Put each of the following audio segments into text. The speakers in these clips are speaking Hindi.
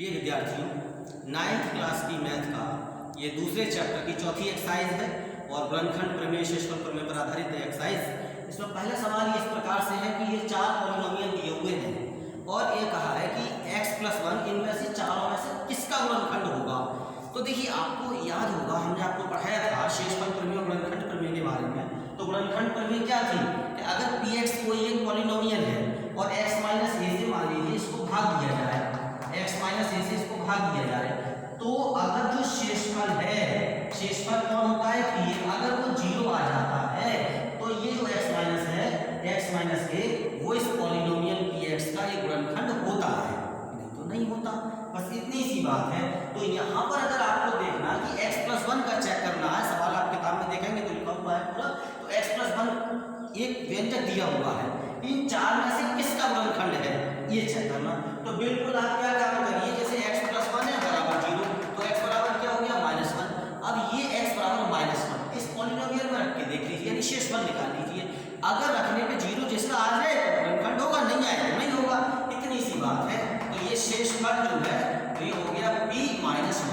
प्रिय विद्यार्थियों, 9th क्लास की मैथ का ये दूसरे चैप्टर की चौथी एक्सरसाइज है और गुणनखंड प्रमेय शेषफल प्रमेय पर आधारित है एक्सरसाइज। इसमें पहला सवाल ये इस प्रकार से है कि ये चार पॉलिनोमियल दिए हुए हैं और ये कहा है कि x+1 इनमें से चारों में से किसका गुणनखंड होगा। तो देखिए, आपको याद होगा हमने आपको पढ़ाया था शेषफल प्रमेय और गुणनखंड प्रमेय के बारे में। तो गुणनखंड प्रमेय क्या थी कि अगर px कोई एक पॉलिनोमियल है और x माइनस ए से मान लीजिए इसको भाग दिया जाए, x माइनस ए से इसको भाग दिया जाए, तो अगर जो शेषफल है, शेषफल कौन होता है कि अगर वो 0 आ जाता है तो ये जो x माइनस है, x माइनस ए, वो इस पॉलिनोमियल px का एक गुणनखंड होता है, नहीं तो नहीं होता। बस इतनी सी बात है। तो यहाँ पर अगर आपको देखना कि x+1 का चेक करना है, सवाल आप किताब में देखेंगे तो लिखा हुआ है पूरा, तो x+1 एक व्यंजक दिया हुआ है, इन चार में से किसका गुणनखंड है ये चेक करना। तो बिल्कुल आप क्या काम करिए, जैसे x+1 है बराबर 0, तो x बराबर क्या हो गया -1। अब ये x बराबर -1 इस पॉलिनोमियल में रख के देख लीजिए, यानी शेषफल निकाल लीजिए। अगर रखने पे 0 जिसका आ जाए तो गुणनखंड होगा, नहीं आए तो नहीं होगा, इतनी सी बात है। तो ये शेषफल जो है तो ये हो गया p-1।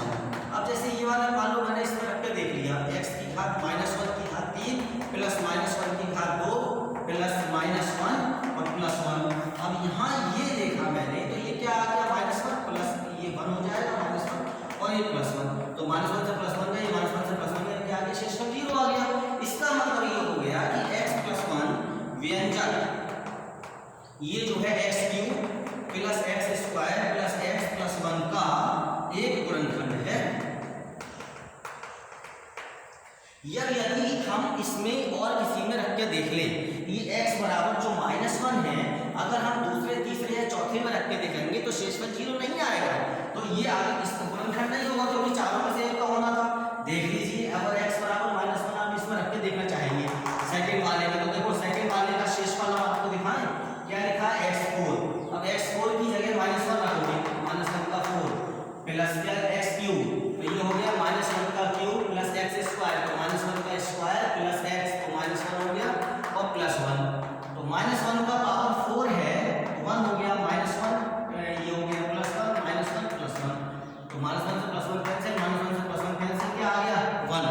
अब जैसे ये वाला मान लो मैंने इसमें रख के देख लिया, x की घात -1 की घात 3 प्लस -1 की घात 2 प्लस -1 और +1। अब यहाँ ये देखा मैंने तो ये क्या आ गया -1 प्लस ये 1 हो जाएगा -1 और ये +1, तो -1 से +1 गए, -1 से +1 गए, क्या आ गया शेषफल 0 आ गया। इसका मतलब ये हो गया कि x+1 व्यंजक ये जो है x³ plus x² plus x+1 का एक गुणनखंड है। यदि हम इसमें और किसी में रख के देख लें, ये x बराबर जो -1 है, अगर हम दूसरे तीसरे या चौथे में रख के देखेंगे तो शेषफल 0 नहीं आएगा, तो ये आगे इस गुणनखंड नहीं होगा क्योंकि चारों में से एक का होना था। देख लीजिए, अगर x बराबर -1 आप इसमें रख के देखना चाहेंगे सेकंड वाले में, तो देखो सेकंड वाले का शेषफल हम आपको दिखाएं, क्या लिखा है x4। अब x4 की जगह -1 रखोगे, -1 का 4 प्लस क्या x³, तो ये हो गया -1 का क्यूब प्लस x² तो -1 का स्क्वायर प्लस x तो -1 हो गया और +1, तो -1 का पावर 4 है, 1 हो गया -1, ये हो गया +1 -1 +1, तो -1 से +1 कैंसिल, -1 से +1 कैंसिल, क्या आ गया 1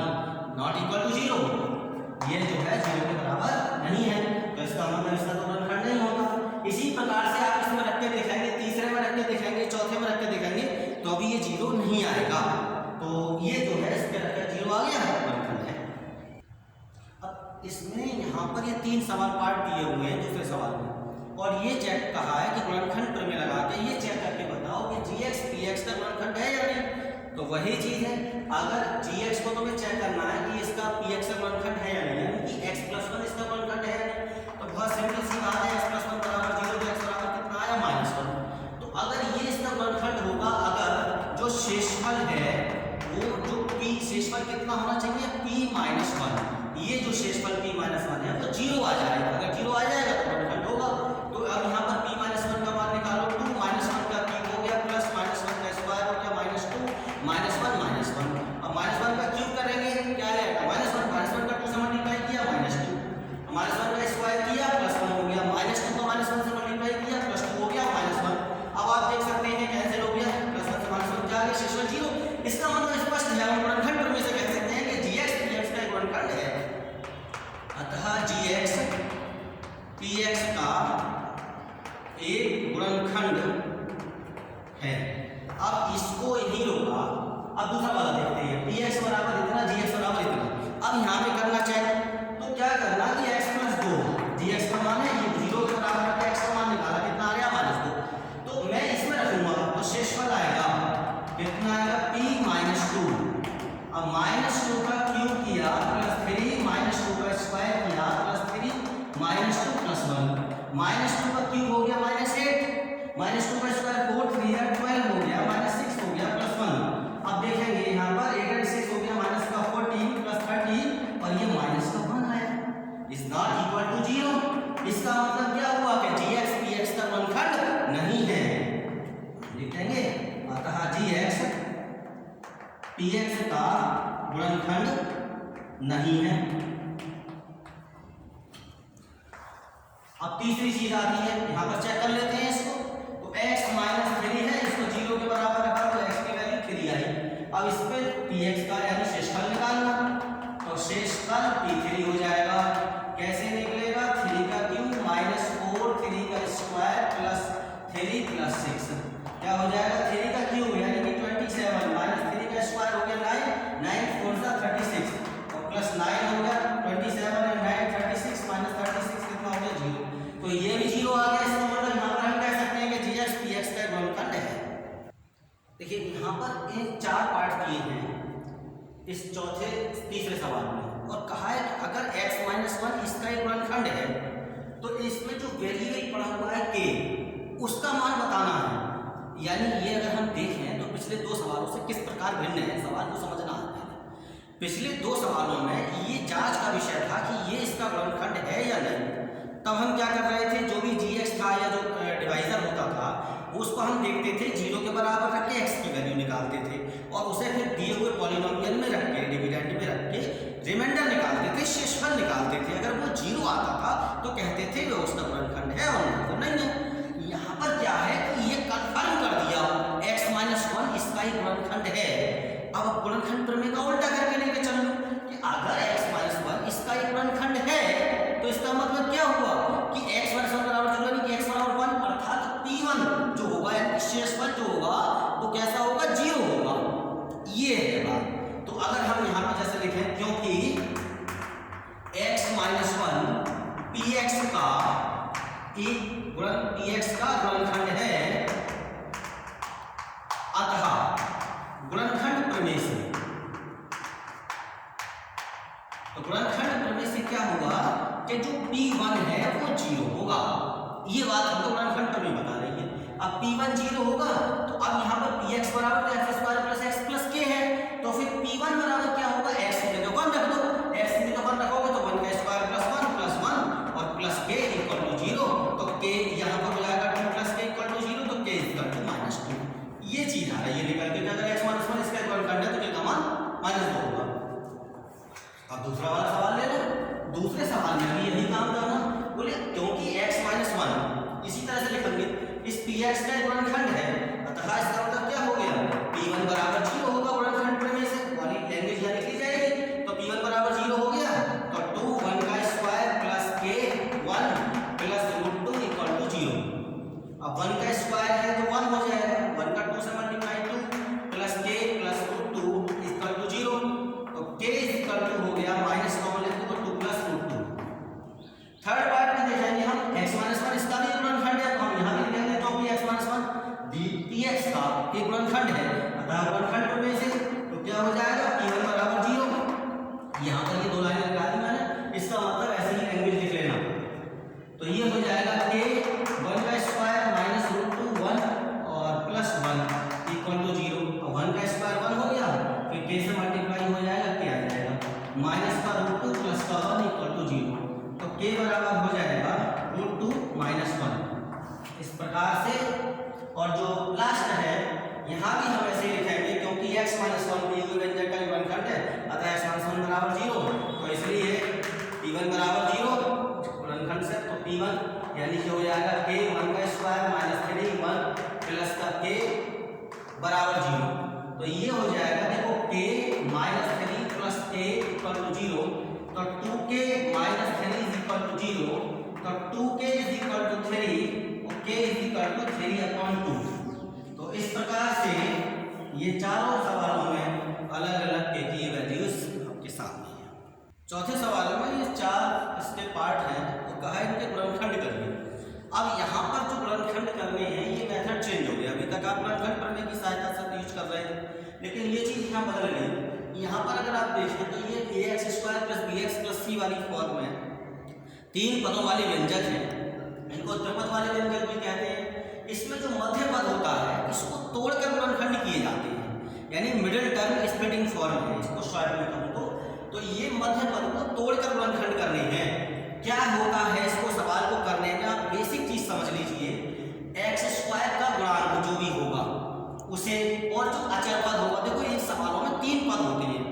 नॉट इक्वल टू 0। ये जो है 0 के बराबर नहीं है, तो इसका मतलब इसका तो गुणनखंड नहीं होता। इसी प्रकार से आप इसमें रख के देखेंगे, तीसरे में रख के देखेंगे, चौथे में रख के देखेंगे, तो अभी ये 0 नहीं आएगा। तो ये जो है इसके रख के 0 आ गया, गुणनखंड है। अब इसमें यहाँ पर ये 3 सवाल पार्ट दिए हुए हैं दूसरे सवाल में, और ये चेक कहा है कि गुणनखंड प्रमेय लगा के ये चेक करके बताओ कि gx px का गुणनखंड है या नहीं। तो वही चीज है, अगर gx को तुम्हें चेक करना है कि इसका px का गुणनखंड है या नहीं, यानी कि x+1 इसका गुणनखंड है या नहीं, तो बहुत सिंपल सी बात है, x+1 बराबर 0 तो x बराबर कितना आया -1। तो अगर ये इसका गुणनखंड होगा, अगर जो शेषफल है वो जो p शेषफल कितना होना चाहिए p-1, ये जो शेषफल p-1 है तो 0 आ जाएगा। अगर 0 आ जाएगा तो गुणनखंड होगा। तो अब यहाँ पर p-1 का मान निकालो, 2 -1 का क्यूब हो गया प्लस -1 का स्क्वायर हो गया -2 -1 अब -1 का क्यूब करेंगे क्या आएगा -1 का 2 से मल्टीप्लाई किया -2, -1 का स्क्वायर किया +1 हो गया, -2 का -1 से मल्टीप्लाई किया +2 हो गया -1। अब आप देख सकते हैं कैंसिल हो गया, +1 से -1 क्या आ गया शेषफल 0। इसका मतलब स्पष्ट है, हम गुणनखंड प्रमेय से कह सकते हैं कि gx px का गुणनखंड है। अतः gx px का एक गुणनखंड है। अब इसको यही रोका, अब दूसरा वाला देखते हैं, px बराबर इतना gx बराबर इतना। अब यहाँ पे करना चाहे तो क्या करना कि x+2 gx का मान है, ये 0 के बराबर है, x का मान निकाला कितना आ गया -2, तो मैं इसमें रखूंगा तो शेषफल आएगा कितना आएगा p-2। अब -2 का क्यूब किया प्लस 3 -2 का स्क्वायर किया प्लस 3 -2 +1, -2 का क्यूब हो गया -8, -2 का स्क्वायर 4 3 है 12 हो गया, -6 हो गया +1। अब देखेंगे यहाँ पर 8 और 6 हो गया माइनस का 14 प्लस 13 और ये माइनस का 1 आया, इज नॉट इक्वल टू 0। इसका मतलब क्या हुआ कि gx px का गुणनखंड नहीं है, लिखेंगे अतः gx px का गुणनखंड नहीं है। अब तीसरी चीज आती है, यहाँ पर चेक कर लेते हैं इसको, तो x -3 है, इसको 0 के बराबर क्या हो जाएगा 3 का क्यूब यानी कि 27 माइनस 3 का स्क्वायर हो गया 9, 9 4 सा 36 और प्लस 9 हो गया 27 और 9 36 माइनस 36 कितना हो गया 0। तो ये भी 0 आ गया। इसका मतलब यहाँ पर हम कह सकते हैं कि gx px का गुणनखंड है। देखिए यहाँ पर इन 4 पार्ट किए हैं इस तीसरे सवाल में और कहा है कि अगर x माइनस 1 इसका एक गुणनखंड है तो इसमें जो वेरिएबल पड़ा हुआ है k उसका मान बताना है। यानी ये अगर हम देखें तो पिछले 2 सवालों से किस प्रकार भिन्न है, सवाल को समझना आता है। पिछले 2 सवालों में ये जांच का विषय था कि ये इसका गुणनखंड है या नहीं। तब हम क्या कर रहे थे, जो भी gx था या जो डिवाइजर होता था उसको हम देखते थे 0 के बराबर रख के x की वैल्यू निकालते थे और उसे फिर दिए हुए पॉलिनोमियल में रख के डिविडेंड में रख के रिमाइंडर निकालते थे, शेषफल निकालते थे। अगर वो 0 आता था तो कहते थे वो उसका गुणनखंड है और नहीं है। यहाँ पर क्या है कि ये कंफर्म कर दिया x माइनस 1 इसका ही गुणनखंड है। अब गुणनखंड प्रमेय का उल्टा करके लेके चल लो कि अगर x माइनस 1 इसका ही गुणनखंड है तो इसका मतलब क्या हुआ कि x माइनस 1 बराबर 0 यानी कि x बराबर 1 अर्थात p1 जो होगा यानी शेषफल जो होगा वो कैसा होगा 0 होगा। ये है बात। तो अगर हम यहाँ पे जैसे लिखें क्योंकि x माइनस 1 px का px का गुणनखंड है अतः गुणनखंड प्रमेय से, तो गुणनखंड प्रमेय से क्या होगा कि जो p1 है वो 0 होगा। ये बात हमको गुणनखंड प्रमेय बता रही है। अब p1 0 होगा तो अब यहाँ पर px बराबर x square plus x plus k है तो फिर p1 बराबर क्या होगा x की जगह 1 रख दो, x की जगह 1 रखोगे तो 1 का स्क्वायर प्लस 1 और प्लस k इक्वल टू 0। तो k यहाँ पर हो जाएगा 2 प्लस k इक्वल टू 0 तो k इक्वल टू -2। ये चीज आ रही है निकल के अगर x माइनस 1 इसका गुणनखंड है तो k का मान -2 होगा। अब दूसरा वाला सवाल ले लो। दूसरे सवाल में भी यही काम करना, बोले क्योंकि x माइनस 1 इसी तरह से लिखेंगे इस px का गुणनखंड है अतः इसका मतलब क्या हो गया p1 बराबर 0 होगा। गुणनखंड प्रमेय से वाली लैंग्वेज यहाँ लिखी जाएगी तो p1 बराबर 0 हो गया तो 2 1 का square plus k 1 plus √2 equal to 0। अब 1 का स्क्वायर है तो 1 हो जाएगा, 1 का 2 से multiply 2 plus k plus √2 equal to 0। तो k इक्वल टू हो गया माइनस कॉमन लेते तो 2 प्लस √2। थर्ड पार्ट में देखेंगे हम x माइनस 1 इसका भी गुणनखंड है तो हम यहाँ भी लिखेंगे तो x माइनस 1 px का एक गुणनखंड है अतः गुणनखंड प्रमेय से तो क्या हो जाएगा p1 बराबर 0। यहाँ पर ये 2 लाइन लगा दी मैंने, इसका मतलब ऐसे ही लैंग्वेज लिख लेना। तो ये हो जाएगा k 1 का स्क्वायर माइनस √2 1 और प्लस 1 इक्वल टू 0। अब 1 का स्क्वायर 1 हो गया फिर k से मल्टीप्लाई हो जाएगा k आ जाएगा माइनस का √2 प्लस का 1 इक्वल टू 0। तो k बराबर हो जाएगा √2 माइनस 1 इस प्रकार से। और जो लास्ट है यहाँ भी हम ऐसे लिखेंगे क्योंकि x माइनस 1 दिए हुए व्यंजक का गुणनखंड है अतः x माइनस 1 बराबर 0 तो इसलिए p1 बराबर 0 गुणनखंड से तो p1 यानी कि हो जाएगा k 1 का स्क्वायर माइनस 3 1 प्लस का k बराबर 0। तो ये हो जाएगा देखो k minus 3 plus k equal to 0 तो 2k minus 3 is equal to 0 तो 2k इज इक्वल टू 3 और k इज इक्वल टू 3/2। तो इस प्रकार से ये चारों सवालों में अलग अलग k की वैल्यूज आपके सामने है। चौथे सवाल में ये 4 इसके पार्ट हैं तो कहा है इनके गुणनखंड करिए। अब यहाँ पर जो गुणनखंड करने हैं ये मेथड चेंज हो गया। अभी तक आप गुणनखंड करने की सहायता से यूज कर रहे थे लेकिन ये चीज़ यहाँ बदल गई। यहाँ पर अगर आप देखें तो ये ax square plus bx plus c वाली फॉर्म में 3 पदों वाले व्यंजक हैं, इनको त्रिपद वाले व्यंजक भी कहते हैं। इसमें जो मध्य पद होता है इसको तोड़कर गुणनखंड किए जाते हैं यानी मिडिल टर्म स्प्लिटिंग फॉर्म है इसको शॉर्ट में कहूँ तो ये मध्य पद को तोड़कर गुणनखंड करने हैं। क्या होता है इसको सवाल को करने में आप बेसिक चीज समझ लीजिए, एक्स स्क्वायर का गुणांक जो भी होगा उसे और जो अचर पद होगा, देखो इन सवालों में 3 पद होते हैं।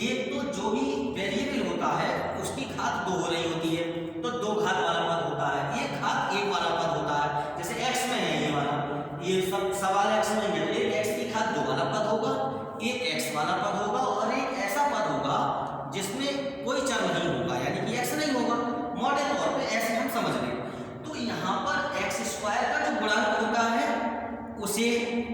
एक तो जो भी वेरिएबल होता है उसकी घात 2 हो रही होती है तो 2 घात वाला पद होता है, एक घात 1 वाला पद होता है। जैसे x में है ये वाला, ये सब सवाल x में है, एक x की घात 2 वाला पद होगा, एक x वाला पद होगा और एक ऐसा पद होगा जिसमें कोई चर नहीं होगा यानी कि x नहीं होगा। मोटे तौर पे ऐसे हम समझ लें। तो यहाँ पर एक्स स्क्वायर का जो गुणांक होता है उसे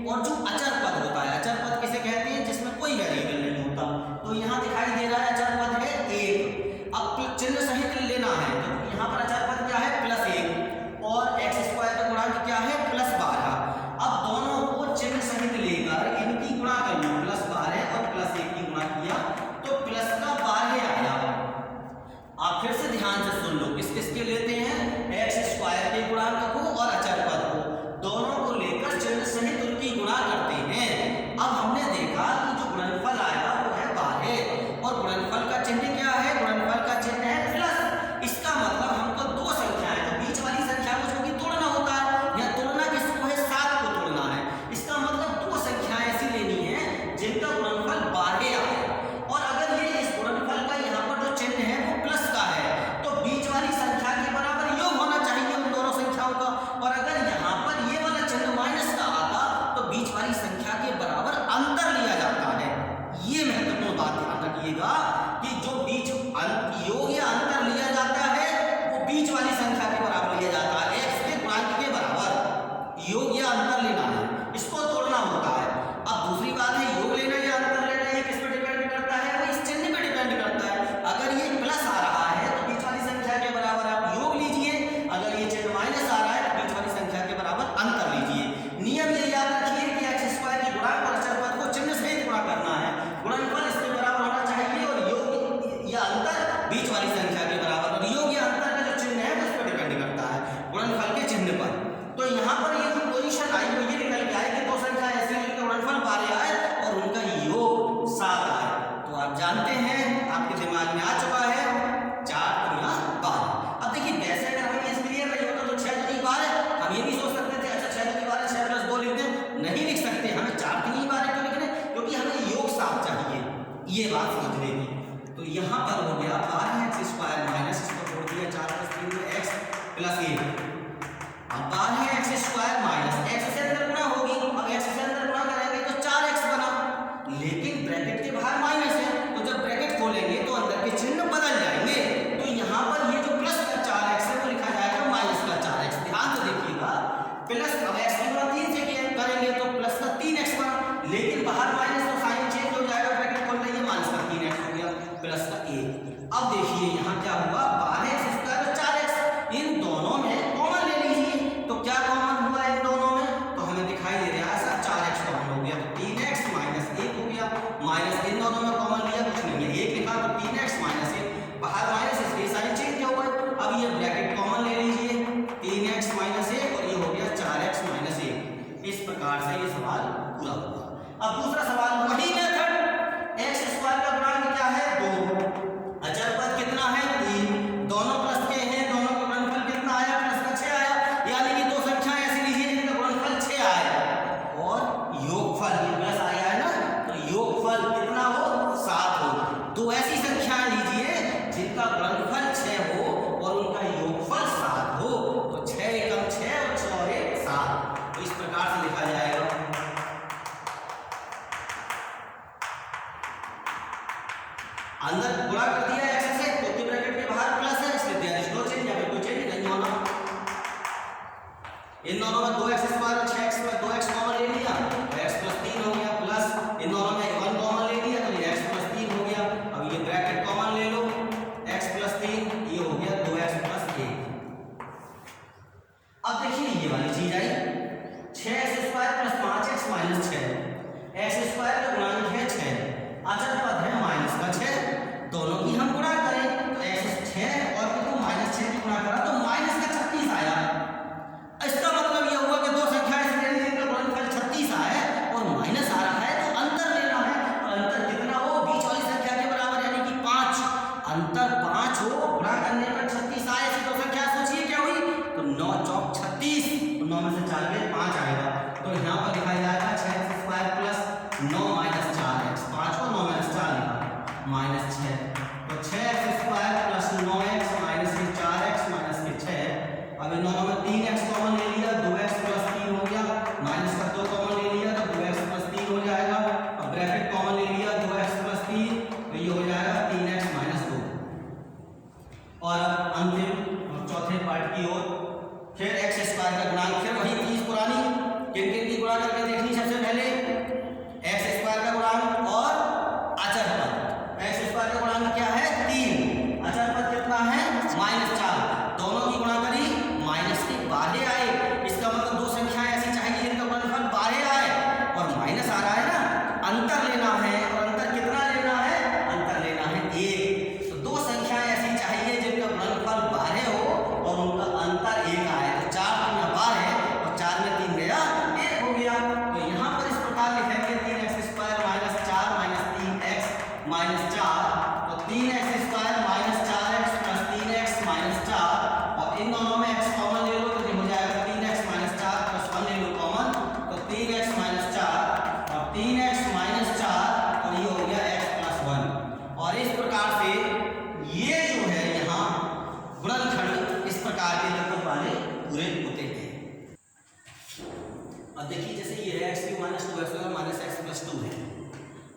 और जो अचर पद होता है, अचर पद किसे कहते हैं, जिसमें कोई वेरिएबल नहीं होता, तो यहाँ दिखाई दे रहा है अचर पद है 1। अब चिन्ह सहित लेना है, तो यहाँ पर अचर पद क्या है +1 और x स्क्वायर का गुणांक क्या है +12। अब दोनों को चिन्ह सहित लेकर इनकी गुणा कर लो, +12 और +1 की गुणा किया तो प्लस का 12 आया। आप फिर से ध्यान से सुन लो, किस किस के लेते हैं, एक्स स्क्वायर के गुणांक को और अचर पद को, दोनों को लेकर चिन्ह सहित उनकी गुणा करते हैं। अब हमने देखा कि जो गुणनफल आया वो है 12 और गुणनफल का चिन्ह क्या है, गुणनफल का चिन्ह है प्लस। इसका मतलब हमको दो संख्याएं, तो बीच वाली संख्या को जो कि तोड़ना होता है, या तोड़ना किसको है 7 को तोड़ना है। इसका मतलब दो संख्याएं ऐसी लेनी है जिनका गुणनफल 12 आए, और अगर ये इस गुणनफल का यहाँ पर जो चिन्ह है वो प्लस का है तो बीच वाली संख्या के बराबर योग होना चाहिए उन दोनों संख्याओं का, और अगर यहाँ पर ये वाला चिन्ह माइनस का आता तो बीच वाली संख्या के बराबर अंतर लिया जाता है। ये महत्वपूर्ण बात ध्यान रखिएगा कि जो बीच योग या अंतर लिया जाता है वो बीच वाली संख्या के बराबर लिया जाता है, एक्स के गुणांक के बराबर योग या अंतर लेना है, इसको तोड़ना होता है। अब दूसरी बात है योग लेना या अंतर लेना, ये किस पर डिपेंड करता है, वो इस चिन्ह पर डिपेंड करता है। अगर ये प्लस आ रहा है तो बीच वाली संख्या के बराबर आप योग लीजिए, अगर ये चिन्ह माइनस आ रहा है तो बीच वाली संख्या के बराबर अंतर लीजिए। नियम ये याद रखिए कि एक्स स्क्वायर की गुणांक और अचर पद को चिन्ह सहित गुणा करना है, गुणनफल इसके बराबर होना चाहिए और योग या अंतर बीच वाली संख्या के बराबर, और योग या अंतर का जो चिन्ह है उस पर डिपेंड करता है गुणनफल के चिन्ह पर। तो यहाँ पर ये जो पोजीशन आई वो ये निकल के आई कि दो संख्या ऐसी है जिनका गुणनफल 12 आए और उनका योग 7 आए। तो आप जानते हैं, आपके दिमाग में आ चुका है 4 गुणा 12। अब देखिए वैसे अगर हमें इस क्लियर नहीं होता तो 6 दूनी 12, हम ये भी सोच सकते थे अच्छा 6 दूनी 12 6 + 2 लिख दें, नहीं लिख सकते, हमें 4 दूनी 12 क्यों लिखने, क्योंकि हमें योग 7 चाहिए, ये बात समझने की। तो यहाँ पर हो गया 12x स्क्वायर माइनस, इसको छोड़ दिया 4 + 3 में x + 1। अब 12x स्क्वायर माइनस x से अंदर गुणा होगी, अब x से अंदर गुणा करेंगे तो 4x बना, लेकिन ब्रैकेट के बाहर माइनस है, तो जब ब्रैकेट खोलेंगे तो अंदर के चिन्ह बदल जाएंगे। तो यहाँ पर ये जो प्लस का 4x है वो लिखा जाएगा माइनस का 4x। ध्यान से देखिएगा, प्लस अब x की गुणा 3 से करेंगे तो प्लस का 3x बना, लेकिन बाहर माइनस तो साइन चेंज हो जाएगा, ब्रैकेट खोल देंगे माइनस का 3x हो गया प्लस का 1। अब देखिए यहाँ क्या हुआ, 12x स्क्वायर और 4x इन दोनों में कॉमन ले लीजिए, तो क्या कॉमन हुआ इन दोनों में, तो हमें दिखाई दे रहा है ऐसा 4x कॉमन हो गया, तो 3x - 1 हो गया, माइनस इन दोनों में कॉमन लिया कुछ नहीं है, 1 लिखा तो 3x - 1 बाहर माइनस, इसलिए साइन चेंज हो गए। अब ये ब्रैकेट कॉमन ले लीजिए, 3x - 1 और ये हो गया 4x - 1। इस प्रकार से ये सवाल पूरा हुआ। अब दूसरा सवाल वही मेथड, एक्स स्क्वायर का गुणांक क्या है 2, अचर पद कितना है 3, दोनों प्लस के हैं, दोनों का गुणनफल कितना आया प्लस का 6 आया, यानी कि दो संख्याएं ऐसी लीजिए जिनका गुणनफल 6 आया और योगफल ये प्लस आया है ना, तो योगफल कितना हो 7 हो। दो ऐसी संख्याएं लीजिए जिनका गुणनफल 6 हो और उनका योगफल 7 हो, तो 6 एकम 6 और 6 और 1 7, तो इस प्रकार से लिखा जाएगा। अंदर गुणा कर दिया x से, तो ब्रैकेट के बाहर प्लस है इसलिए देयर इज नो चेंज, या फिर कोई चेंज नहीं होना। इन दोनों में 2x स्क्वायर और 6x में 2x कॉमन ले लिया, x + 3 हो गया, प्लस इन दोनों में 1 कॉमन ले लिया तो ये x + 3 हो गया। अब ये ब्रैकेट कॉमन ले लो, x + 3 ये हो गया 2x + 1। अब देखिए ये वाली चीज आई 6x square + 5x - 6, x square का गुणांक है 6, अचर पद है माइनस का 6, दोनों की हम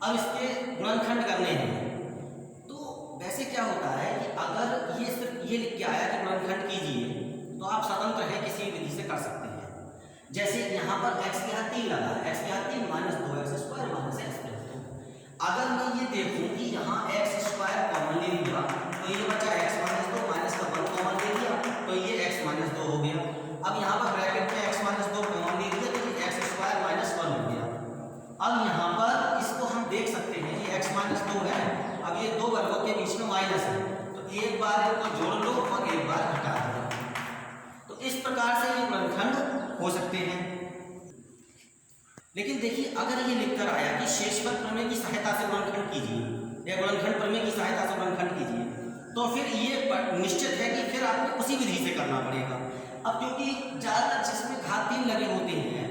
अब इसके गुणनखंड करने हैं। तो वैसे क्या होता है कि अगर ये सिर्फ ये लिख के आया कि गुणनखंड कीजिए तो आप स्वतंत्र है किसी विधि से कर सकते हैं। जैसे यहाँ पर x की घात 3 लगा, x की घात 3 minus 2x² minus x plus 2। अगर मैं ये देखूँ कि यहाँ x² कॉमन ले लिया तो ये बचा x माइनस 2 माइनस का 1 कॉमन ले लिया तो ये x माइनस 2 हो गया। अब यहाँ पर ब्रैकेट में x माइनस 2 कॉमन ले लिया तो ये x² माइनस 1 हो गया। अब यहाँ पर इसको हम देख सकते हैं कि x माइनस 2 है, अब ये दो वर्गों के बीच में माइनस है तो एक बार इनको जोड़ लो और एक बार घटा दो। तो इस प्रकार से ये गुणनखंड हो सकते हैं। लेकिन देखिए अगर ये लिखकर आया कि शेषफल प्रमेय की सहायता से गुणनखंड कीजिए या गुणनखंड प्रमेय की सहायता से गुणनखंड कीजिए तो फिर ये निश्चित है कि फिर आपको उसी विधि से करना पड़ेगा। अब क्योंकि ज़्यादातर जिसमें घात 3 लगे होते हैं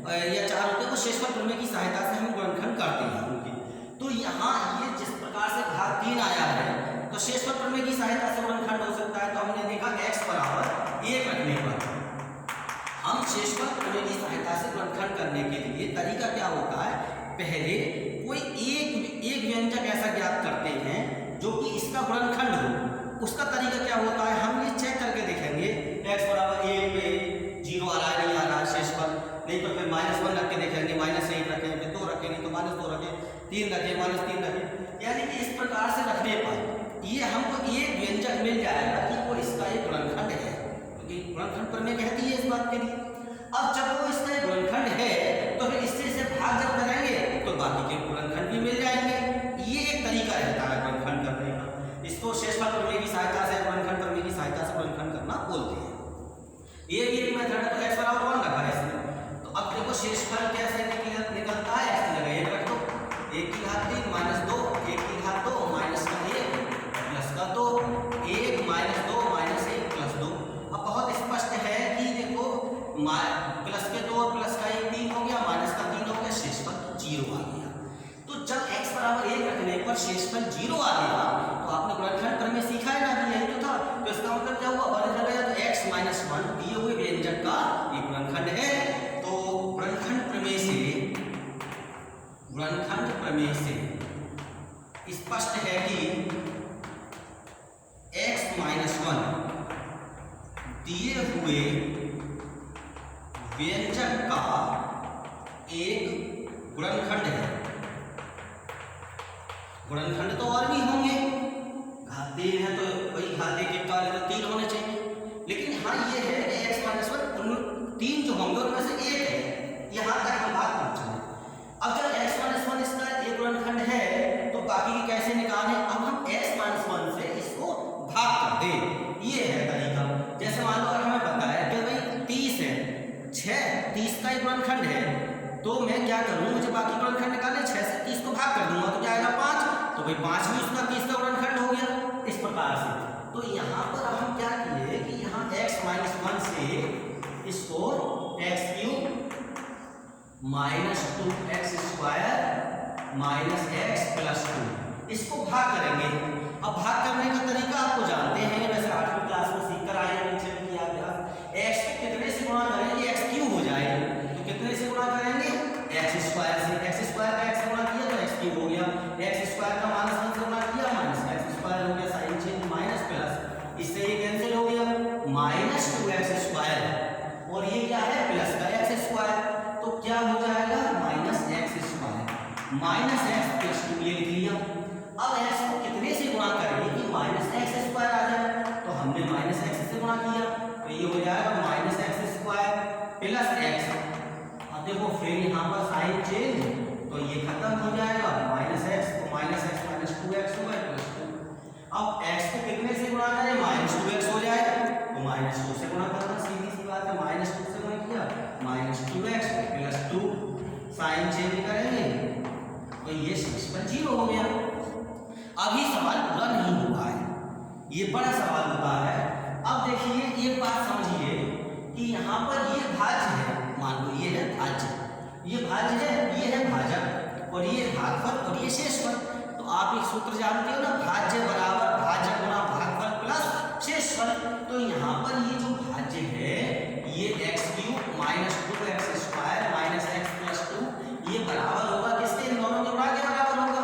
या 4 होते हैं वो शेषफल प्रमेय की सहायता से हम गुणनखंड करते हैं उनके। तो यहाँ ये जिस प्रकार से घात 3 आया है तो शेषफल प्रमेय की सहायता से गुणनखंड हो सकता है। तो हमने देखा x बराबर 1 रखने पर हम शेषफल प्रमेय की सहायता से गुणनखंड करने के लिए तरीका क्या होता है, पहले कोई एक व्यंजक ऐसा ज्ञात करते हैं जो कि इसका गुणनखंड हो। उसका तरीका क्या होता है, हम ये चेक करके देखेंगे x बराबर 1 पे 0 आ रहा है नहीं आ रहा शेषफल, नहीं तो फिर -1 रख के देखेंगे, -1 रखें फिर 2 रखें, नहीं तो -2 रखें, 3 रखें, -3 रखें। यानी कि इस प्रकार से रखने पर ये हमको एक व्यंजक मिल जाएगा कि वो इसका एक गुणनखंड है, क्योंकि गुणनखंड प्रमेय कहती है इस बात के लिए। अब जब वो इसका एक गुणनखंड है तो फिर इससे इसे भाग जब करेंगे तो बाकी के गुणनखंड भी मिल जाएंगे। ये एक तरीका रहता है गुणनखंड करने का, इसको शेषफल प्रमेय की सहायता से गुणनखंड प्रमेय की सहायता से गुणनखंड करना बोलते हैं। ये भी एक मेथड है। तो x बराबर 1 रखा है इसमें, तो अब देखो शेषफल कैसे निकलता है, x की जगह 1 रख दो, 1 की घात 3 माइनस 2, 1 की घात 2 माइनस का 1 प्लस का 2, 1 माइनस 2 माइनस 1 प्लस 2। अब बहुत स्पष्ट है कि देखो प्लस के 2 और प्लस का 1 3 हो गया, माइनस का 3 हो गया, शेषफल 0 आ गया। तो जब x बराबर 1 रखने पर शेषफल 0 आ गया तो आपने गुणनखंड प्रमेय सीखा है ना कि यही तो था। तो इसका मतलब क्या हुआ, बने चला गया तो x माइनस 1 दिए हुए व्यंजक का एक गुणनखंड है। तो गुणनखंड प्रमेय से स्पष्ट है कि x माइनस 1 दिए हुए व्यंजक का एक गुणनखंड है। गुणनखंड तो और भी होंगे, घात 3 है तो वही घात 1 वाले तो 3 होने चाहिए, लेकिन हाँ ये है कि x माइनस 1 उन 3 जो होंगे उनमें से एक है। यहाँ तक हम बात पहुँचे। अब जब x माइनस 1 इसका एक गुणनखंड है तो बाकी के कैसे निकालें, अब हम x माइनस 1 से इसको भाग कर दें, ये है तरीका। जैसे मान लो अगर हमें पता है कि भाई 30 है, 30 का एक गुणनखंड है तो मैं क्या करूँ, मुझे बाकी गुणनखंड निकालने, 6 से 30 को भाग कर दूंगा तो क्या आएगा 5, तो भाई 5 भी उसका 30 का गुणनखंड हो गया। इस प्रकार से तो यहाँ पर अब हम क्या किए कि यहाँ x माइनस 1 से इसको x³ minus 2x² minus x plus 2 इसको भाग करेंगे। अब भाग करने का तरीका आपको जानते हैं, वैसे 8वीं क्लास में सीख कर आए हैं, नीचे किया गया। x को कितने से गुणा करेंगे, x³ हो जाएगा, तो कितने से गुणा करेंगे, x² से। x² का x से गुणा किया तो x³ हो गया, x² का माइनस 1 से गुणा किया माइनस x² हो गया, साइन चेंज माइनस प्लस, इससे ये कैंसिल हो गया, माइनस 2x² और ये क्या है प्लस का x², तो क्या हो जाएगा minus x² minus x plus 2 ये लिख लिया। अब x को कितने से गुणा करेंगे कि माइनस x² आ जाए, तो हमने माइनस x से गुणा किया तो ये हो जाएगा माइनस x² प्लस x। अब देखो फिर यहाँ पर साइन चेंज तो ये खत्म हो जाएगा, माइनस x तो माइनस x माइनस 2x होगा प्लस 2। अब x को कितने से गुणा करें, माइनस 2x हो जाएगा, तो माइनस 2 से गुणा करना सीधी सी बात है, माइनस 2 से गुणा किया minus 2x plus 2, sign change करेंगे तो ये शेषफल 0 हो गया। अभी सवाल पूरा नहीं हुआ है, ये बड़ा सवाल होता है। अब देखिए एक बात समझिए कि यहाँ पर ये भाज्य है, मान लो ये है भाज्य, ये भाज्य है, ये है भाजक और ये भागफल और ये शेषफल। तो आप एक सूत्र जानते हो ना, भाज्य बराबर भाजक गुणा भागफल प्लस शेषफल। तो यहाँ पर ये जो भाज्य है ये x³ minus 2x² minus x plus 2 ये बराबर होगा किसके, इन दोनों के गुणा के बराबर होगा।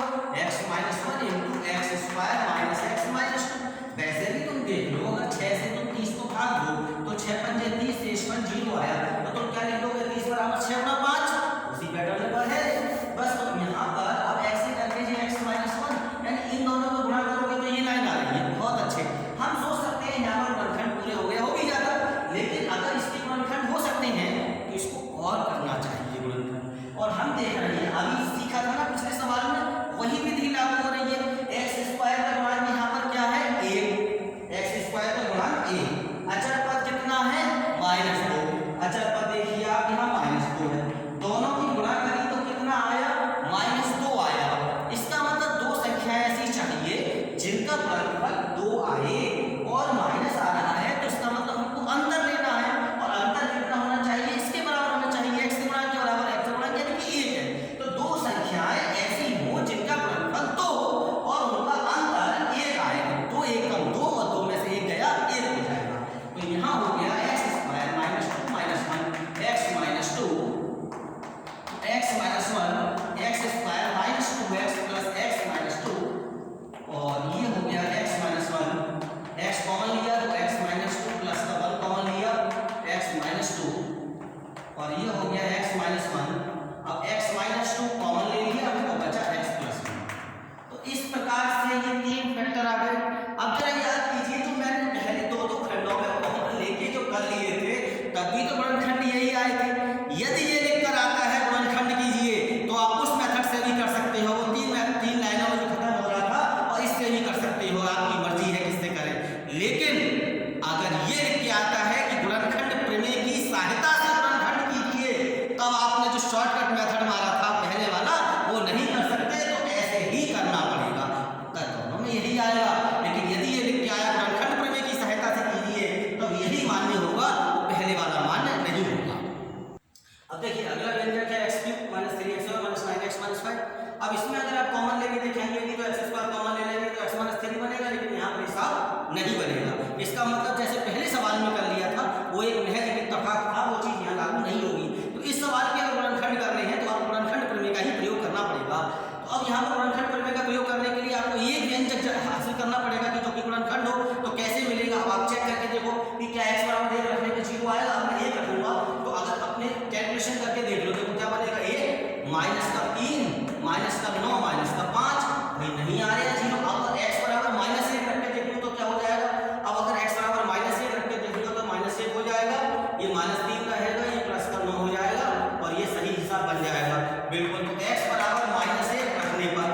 अब इसमें अगर आप कॉमन लेके देखेंगे कि तो एक्स स्क्वायर कॉमन ले लेंगे तो एक्स माइनस 3 बनेगा, लेकिन यहाँ पर हिसाब नहीं बनेगा। इसका मतलब जैसे पहले सवाल में कर लिया था वो एक महज इत्तेफाक था, वो चीज़ यहाँ लागू नहीं होगी। तो इस सवाल के अगर गुणनखंड करने हैं तो आप गुणनखंड प्रमेय का ही प्रयोग करना पड़ेगा। तो अब यहाँ पर गुणनखंड प्रमेय का प्रयोग करने के लिए आपको ये व्यंजक हासिल करना पड़ेगा कि जो कि गुणनखंड हो। तो कैसे मिलेगा, अब आप चेक करके देखो कि क्या एक्स बराबर 1 रखने पे 0 आएगा। अब मैं 1 रखूंगा तो अगर अपने कैलकुलेशन करके देख लो तो क्या बनेगा, 1 माइनस का 3 माइनस का 9 माइनस का 5, भाई नहीं आ रहा है 0। अब एक्स बराबर माइनस 1 रख के देख लो तो क्या हो जाएगा, अब अगर एक्स बराबर माइनस 1 रख के देख लो तो माइनस 1 हो जाएगा, ये माइनस 3 रहेगा, ये प्लस का 9 हो जाएगा और ये सही हिसाब बन जाएगा बिल्कुल। तो एक्स बराबर माइनस 1 रखने पर,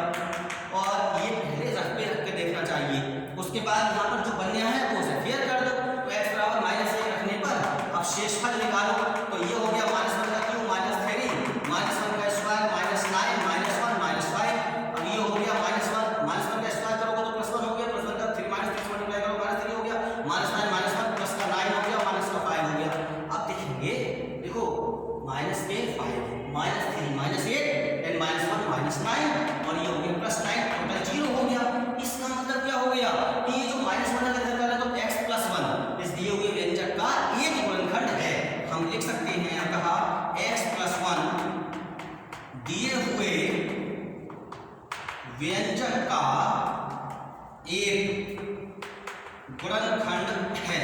और ये पहले रख के देखना चाहिए, उसके बाद यहाँ पर जो बनया है वो उसे फेयर कर दो। तो एक्स बराबर माइनस 1 रखने पर अब शेषफल निकालो, तो ये हो गया माइनस 1 का क्यूब माइनस 3 माइनस 1 का स्क्वायर माइनस 9 माइनस 1 माइनस 5। अब ये हो गया माइनस 1 का स्क्वायर करोगे तो प्लस 1 हो गया, प्लस 1 का 3 माइनस 3 मल्टीप्लाई करो माइनस 3 हो गया, माइनस 9 माइनस 1 प्लस का 9 हो गया, माइनस का 5 हो गया। अब देखेंगे, देखो माइनस के 5 minus 3 minus 8 and minus 1 minus 9 और ये हो गया प्लस 9, टोटल 0 हो गया। इसका मतलब क्या हो गया कि ये जो माइनस 1 अगर इधर डाला तो x प्लस 1 इस दिए हुए व्यंजक का एक गुणनखंड है। हम लिख सकते हैं यहाँ कहा x प्लस 1 दिए हुए व्यंजक का एक गुणनखंड है।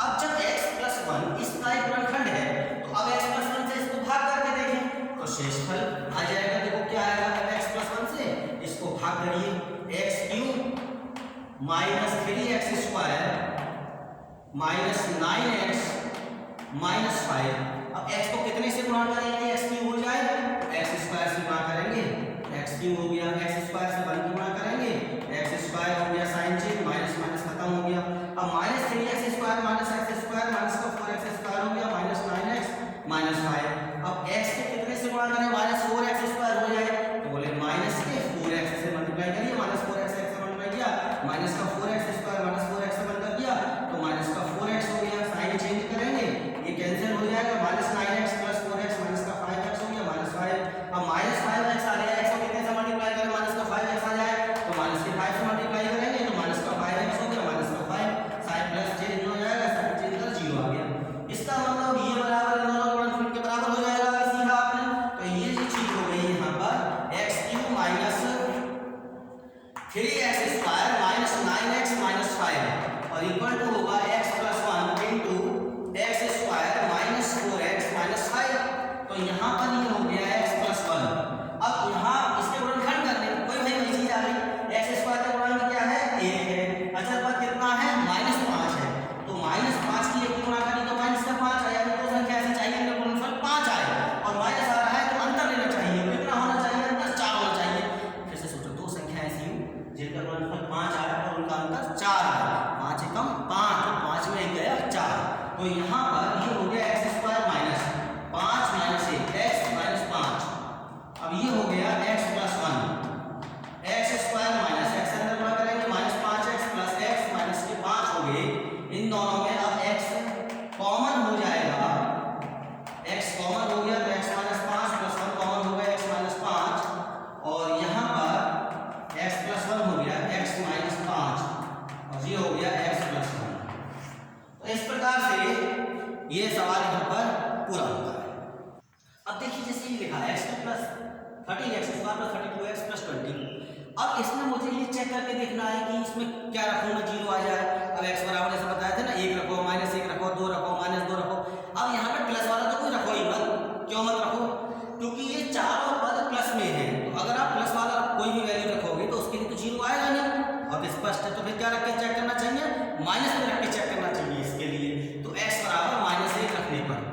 अब जब x प्लस 1 इसका एक गुणनखंड है तो अब x प्लस 1 से इसको भाग करके देखें तो शेषफल आ जाएगा। देखो क्या आएगा, अब x प्लस 1 से इसको भाग करिए, x cube minus 3x square minus 9x minus 5। अब x को कितने से गुणा करेंगे, x क्यूब हो जाए तो x स्क्वायर से गुणा करेंगे, x क्यूब हो गया, x स्क्वायर से 1 की गुणा करेंगे, x स्क्वायर हो गया साइन चेंज, माइनस माइनस खत्म हो गया। अब minus 3x square minus x square minus का 4x स्क्वायर हो गया, माइनस 9x माइनस 5। अब x को कितने से गुणा करें, माइनस 4x स्क्वायर हो जाए तो बोले माइनस के 4x से मल्टीप्लाई करिए, माइनस 4x से मल्टीप्लाई किया, माइनस का 4x स्क्वायर माइनस 4x से मल्टीप्लाई किया तो माइनस का 4x हो गया, साइन चेंज करेंगे ये कैंसिल हो जाएगा, minus 9x plus 4x minus का 5x हो गया माइनस 5। अब माइनस 5x आ रहा है, x को कितने से मल्टीप्लाई करें, माइनस का 5x आ जाए तो माइनस के 5 से मल्टीप्लाई करेंगे तो माइनस का 5x हो गया, माइनस का 5 साइन प्लस चेंज हो जाएगा, साइन चेंज कर 0 आ गया। इसका मतलब ये बराबर इन दोनों गुणनखंड के बराबर हो जाएगा, सीखा आपने। तो ये जो चीज हो गई यहाँ पर x cube minus 3x square minus 9x minus 5 और इक्वल टू होगा x plus 1 into x square minus 4x minus 5। तो यहाँ पर ये हो गया x प्लस 1। अब यहाँ इसके गुणनखंड करने कोई वही चीज आ गई, x स्क्वायर का गुणनखंड क्या है, 1 है, अचर पद कितना है, माइनस 5 है, तो माइनस 5 की 1 की गुणा करें तो माइनस का 5 आया, तो संख्या ऐसी चाहिए कि गुणनफल 5 आए और माइनस आ रहा है तो अंतर लेना चाहिए, कितना होना चाहिए, अंतर 4 होना चाहिए। फिर से सोचो, दो संख्या ऐसी हो जिनका गुणनफल 5 आया और उनका अंतर 4 आया, 5 एकम 5, 5 में 1 गया 4। तो यहाँ पर ये हो गया x square minus 5 minus 1 x minus 5। अब ये हो गया x plus 1 x square minus x अंदर गुणा करेंगे minus 5x plus x minus के 5 हो गए, इन दोनों में अब x कॉमन हो जाएगा, x कॉमन हो गया तो x माइनस 5 प्लस 1 कॉमन हो गया x माइनस 5 और यहाँ पर x प्लस 1 हो गया x माइनस 5 और ये हो गया x प्लस 1। तो इस प्रकार से ये सवाल यहाँ पर पूरा होता है। अब देखिए जैसे ये लिखा है x plus 13x square plus 32x plus 20। अब इसमें मुझे ये चेक करके देखना है कि इसमें क्या रखूंगा, 0 आ जाए। अब x बराबर जैसे बताया था ना, 1 रखो, माइनस 1 रखो, 2 रखो, माइनस 2 रखो। अब यहाँ पे प्लस वाला तो कोई रखो ही मत, क्यों मत रखो, क्योंकि ये चारों पद प्लस में है, तो अगर आप प्लस वाला कोई भी वैल्यू रखोगे तो उसके लिए तो 0 आएगा नहीं और स्पष्ट है। तो फिर क्या रख के चेक करना चाहिए, माइनस में रख के चेक करना चाहिए इसके लिए। तो x बराबर माइनस 1 रखने पर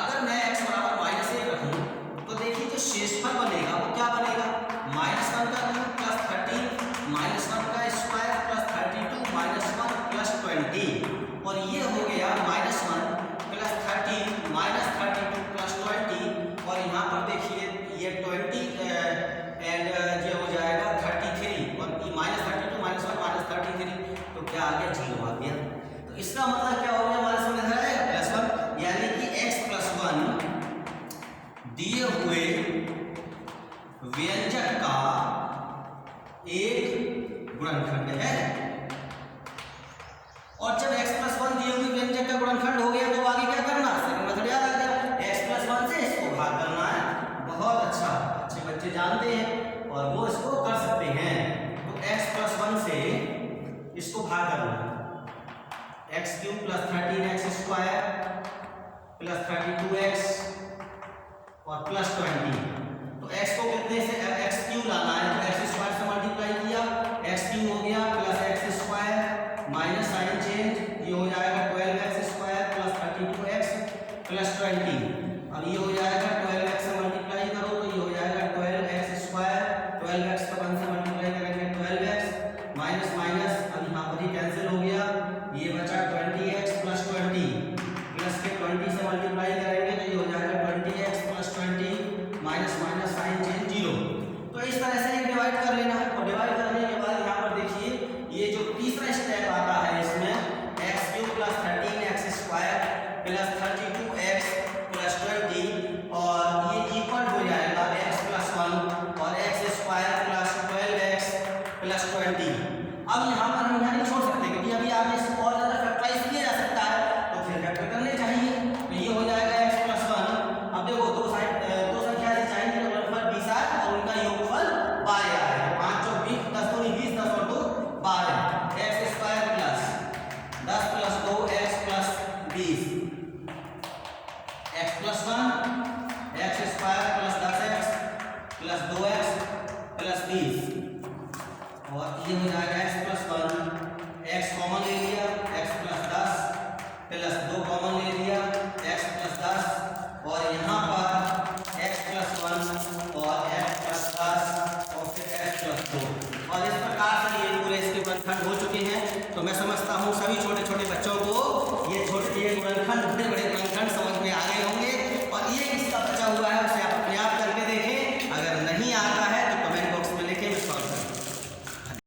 अगर मैं x बराबर माइनस 1 रखूं तो देखिए जो शेषफल बनेगा वो क्या बनेगा, माइनस 1 का क्यूब प्लस 13 माइनस 1 का स्क्वायर प्लस 32 माइनस 1 प्लस 20 और ये हो गया माइनस 1 प्लस 13 माइनस 32 प्लस 20 और यहाँ पर देखिए ये 20 एंड ये हो जाएगा 33 और माइनस 32 माइनस 1 माइनस 33 तो क्या आ गया, 0 आ गया। तो इसका मतलब क्या हो गया, हमारे सामने इधर आएगा प्लस 1, यानी कि x प्लस 1 दिए हुए व्यंजक का एक गुणनखंड है। और जब x+1 दिए हुए व्यंजक का गुणनखंड हो गया तो आगे क्या करना, सेकंड मेथड याद आ गया, x+1 से इसको भाग करना है। बहुत अच्छा, अच्छे बच्चे जानते हैं और वो इसको कर सकते हैं। तो x+1 से इसको भाग करना है, x³ + 13x² + 32x और +20। तो x को कितने से x³ लाना है तो x² से मल्टीप्लाई किया, x³ हो गया +x² माइनस साइन चेंज, ये हो जाएगा 12x² + 32x + 20। अब ये हो जाएगा 12x से मल्टीप्लाई करो तो ये हो जाएगा 12x², 12x का 1 से मल्टीप्लाई करेंगे 12x माइनस माइनस, अब यहाँ पर ही कैंसिल हो गया, ये बचा 20x + 20 प्लस के 20 से मल्टीप्लाई करेंगे तो ये हो जाएगा 20x + 20 minus minus sign change 0। तो इस तरह से डिवाइड कर लेना है। और डिवाइड करने के बाद यहाँ पर देखिए ये जो तीसरा स्टेप आता है इसमें x³ + 13x² + 32x + 20 और ये इक्वल हो जाएगा x+1 और x² + 12x + 20। अब यहाँ पर हम नहीं छोड़ सकते क्योंकि अभी आगे इसको और ज़्यादा फैक्टराइज किया जा सकता है तो फिर फैक्टर करने चाहिए। तो ये हो जाएगा x+1। अब देखो दो संख्या से चाहिए तो गुणनफल 20 आए और उनका योगफल 12 आए। 5 × 20 10 × 20 10 और 2 12 x² + 10 + 2x + 20 x+1 x² + 10x + 2x + 20 और ये हो जाएगा x+1, x कॉमन ले लिया x + 10 + 2 कॉमन ले लिया x + 10 और यहाँ पर x+1 और x + 10 और फिर x + 2 और इस प्रकार से ये पूरे इसके गुणनखंड हो चुके हैं। तो मैं समझता हूँ सभी छोटे छोटे बच्चों